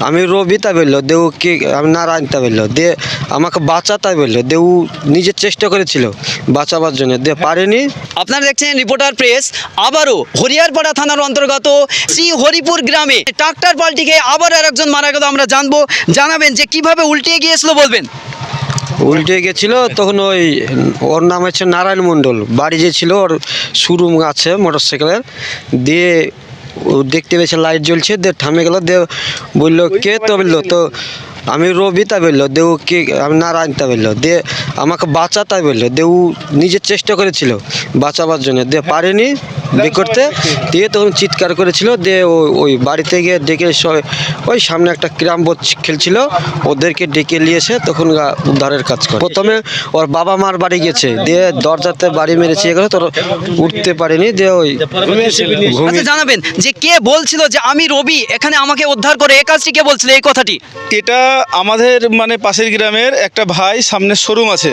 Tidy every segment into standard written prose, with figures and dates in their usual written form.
আমি রবি তাই বললো, দেউ কি আমি নারায়ণ তাই বললো, দিয়ে আমাকে বাঁচা তাই বললো, দেউ নিজের চেষ্টা করেছিল বাঁচাবার জন্য, দিয়ে পারেনি। আপনারা দেখছেন রিপোর্টার প্রেস। আবারও হরিয়ারপাড়া থানার অন্তর্গত শ্রী হরিপুর গ্রামে ট্রাক্টর পাল্টি খেয়ে আবার আরেকজন মারা গেল। আমরা জানাবেন যে কিভাবে উল্টে গিয়েছিল বলবেন। উল্টে গেছিল তখন ওই ওর নাম হচ্ছে নারায়ণ মণ্ডল, বাড়ি যে ছিল ওর শোরুম আছে মোটর সাইকেলের, দিয়ে ও দেখতে পেয়েছে লাইট জ্বলছে, দিয়ে থামে গেল, দিয়ে বললো কে, তো বললো তো আমি রবি তাই বললো, দেউ কি আমি নারায়ণ তাই বললো, দিয়ে আমাকে বাঁচা তাই বললো, দেউ নিজের চেষ্টা করেছিল বাঁচাবার জন্য, দিয়ে পারেনি বিয়ে করতে, দিয়ে তখন চিৎকার করেছিল, দিয়ে ওই বাড়িতে গিয়ে ডেকে ওই সামনে একটা ক্যারাম বোর্ড খেলছিল, ওদেরকে ডেকে নিয়েছে, তখন উদ্ধারের কাজ করে। প্রথমে ওর বাবা মার বাড়ি গেছে, দিয়ে দরজাতে বাড়ি মেরেছে, এগুলো তোর উঠতে পারেনি, দিয়ে ওই আচ্ছা, জানাবেন যে কে বলছিল যে আমি রবি, এখানে আমাকে উদ্ধার করে, এই কাজটি কে বলছিল এই কথাটি? এটা আমাদের মানে পাশের গ্রামের একটা ভাই, সামনে শোরুম আছে,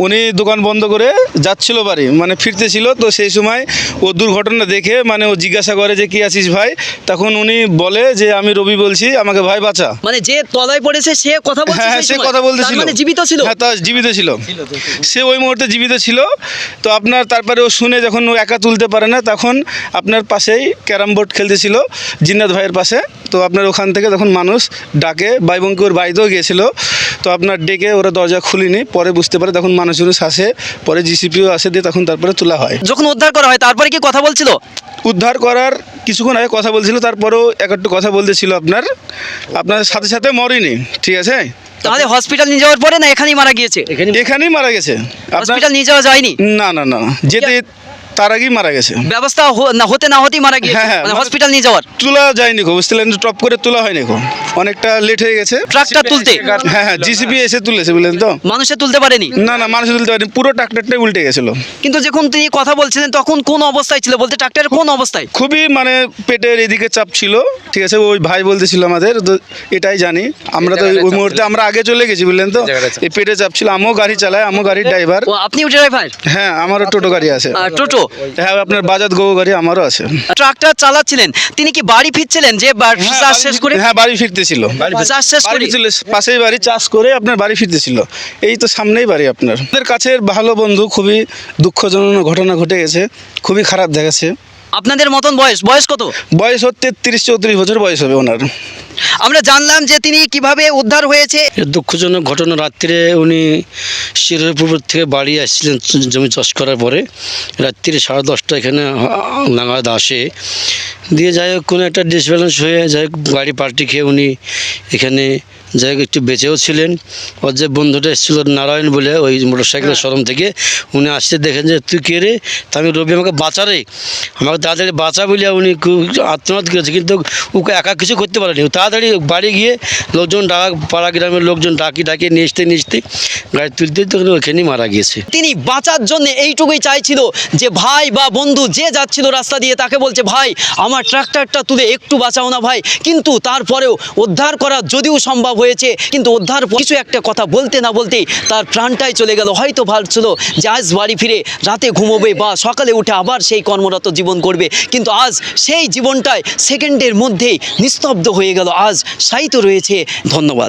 উনি দোকান বন্ধ করে যাচ্ছিল বাড়ি, মানে ফিরতেছিল, তো সেই সময় ও দুর্ঘটনা দেখে মানে ও জিজ্ঞাসা করে যে কি আছিস ভাই, তখন উনি বলে যে আমি রবি বলছি, আমাকে ভাই বাঁচা। মানে যে তলায় পড়েছে সে কথা বলছে? হ্যাঁ, সে কথা বলতেছিল, মানে জীবিত ছিল? হ্যাঁ, তা জীবিত ছিল, সে ওই মুহূর্তে জীবিত ছিল। তো আপনার তারপরে ও শুনে যখন ও একা তুলতে পারে না, তখন আপনার পাশেই ক্যারাম বোর্ড খেলতেছিল জিন্নাত ভাইয়ের পাশে, তো আপনার ওখান থেকে তখন মানুষ ডাকে, ভাইবঙ্কি ওর বাড়িতেও গিয়েছিল, তো আপনার ডেকে ওরা দরজা খুলিনি, পরে বুঝতে পারে, তখন মানুষজন আসে, পরে জিসিপিও আসে, দিয়ে তখন তারপরে তোলা হয়। যখন উদ্ধার করা হয় তারপরে কি কথা বলছিল? উদ্ধার করার কিছুক্ষণ আগে কথা বলছিল, তারপরেও একটু কথা বলতেছিল, আপনার সাথে সাথে মরেনি, ঠিক আছে। তাহলে হসপিটাল নিয়ে যাওয়ার পরে না এখানেই মারা গিয়েছে? এখানেই মারা গেছে, হসপিটাল নিয়ে যাওয়া যায়নি? না না না, যেতে তার আগেই মারা গেছে, ব্যবস্থা না হতেই মারা গিয়েছে, হ্যাঁ, মানে হসপিটাল নিয়ে যাওয়ার তোলা যায়নি গো, বুঝতে পারলেন, টপ করে তোলা হয়নি গো, অনেকটা লেট হয়ে গেছে ট্রাক্টর তুলতে। হ্যাঁ হ্যাঁ, জিসিবি এসে তুলেছে, বুঝলেন তো। মানুষে তুলতে পারেনি? না না, মানুষ তুলতে পারেনি, পুরো ট্রাক্টরটাই উল্টে গেছিল। কিন্তু যখন তিনি কথা বলছিলেন তখন কোন অবস্থায় ছিল, বলতে ট্রাক্টরের কোন অবস্থায়? খুবই মানে পেটের এদিকে চাপ ছিল, ঠিক আছে, ওই ভাই বলতেছিল আমাদের, তো এটাই জানি আমরা, তো ওই মুহূর্তে আমরা আগে চলে গেছি, বুঝলেন তো, এই পেটে চাপ ছিল। আমিও গাড়ি চালাই, আমিও গাড়ির ড্রাইভার। ও, আপনিও ড্রাইভার? হ্যাঁ, আমারও টোটো গাড়ি আছে। টোটো? হ্যাঁ, আপনার বাজাজ গো গাড়ি আমারও আছে। ট্রাক্টর চালাচ্ছিলেন, তিনি কি বাড়ি ফিরছিলেন যে চাষ শেষ করে? হ্যাঁ, বাড়ি ফিরতেছিল, চাষ শেষ করে পাশেই বাড়ি, চাষ করে আপনার বাড়ি ফিরতেছিল, এই তো সামনেই বাড়ি আপনার। আমাদের কাছের ভালো বন্ধু, খুবই দুঃখজনক ঘটনা ঘটে গেছে, খুবই খারাপ দেখাচ্ছে। আপনাদের মতন বয়স কত? বয়স হচ্ছে 33-34 বছর বয়স হবে ওনার। আমরা জানলাম যে তিনি কিভাবে উদ্ধার হয়েছে। দুঃখজনক ঘটনা, রাত্রে উনি শিরপুর থেকে বাড়ি আসছিলেন জমি চাষ করার পরে, রাত্রি 10:30 এখানে নাগাদ আসে, দিয়ে যাই হোক কোনো একটা ডিসব্যালেন্স হয়ে যাই হোক গাড়ি পাল্টি খেয়ে উনি এখানে যাই হোক একটু বেঁচেও ছিলেন। ওর যে বন্ধুটা এসেছিল নারায়ণ বলে ওই মোটরসাইকেলের শোরুম থেকে, উনি আসতে দেখেন যে তুই কে রে, তা আমি রবি, আমাকে বাঁচা রে, আমাকে তাড়াতাড়ি বাঁচা বলিয়া উনি খুব আত্মনাদ করেছে, কিন্তু ওকে একা কিছু করতে পারেনি। তাড়াতাড়ি বাড়ি গিয়ে লোকজন পাড়া গ্রামের লোকজন ডাকি নিয়ে আসতে গাড়ি তুলতে তখন ওখানেই মারা গিয়েছে। তিনি বাঁচার জন্য এইটুকুই চাইছিল যে ভাই বা বন্ধু যে যাচ্ছিল রাস্তা দিয়ে তাকে বলছে ভাই আমার ট্রাক্টরটা তুলে একটু বাঁচাও না ভাই, কিন্তু তারপরেও উদ্ধার করা যদিও সম্ভব হয়েছে, কিন্তু উদ্ধার কিছু একটা কথা বলতে না বলতেই তার প্রাণটাই চলে গেল। হয়তো ভাবছিল যে আজ বাড়ি ফিরে রাতে ঘুমোবে বা সকালে উঠে আবার সেই কর্মরত জীবন করবে, কিন্তু আজ সেই জীবনটাই সেকেন্ডের মধ্যেই নিস্তব্ধ হয়ে গেল। আজ শায়িত রয়েছে। ধন্যবাদ।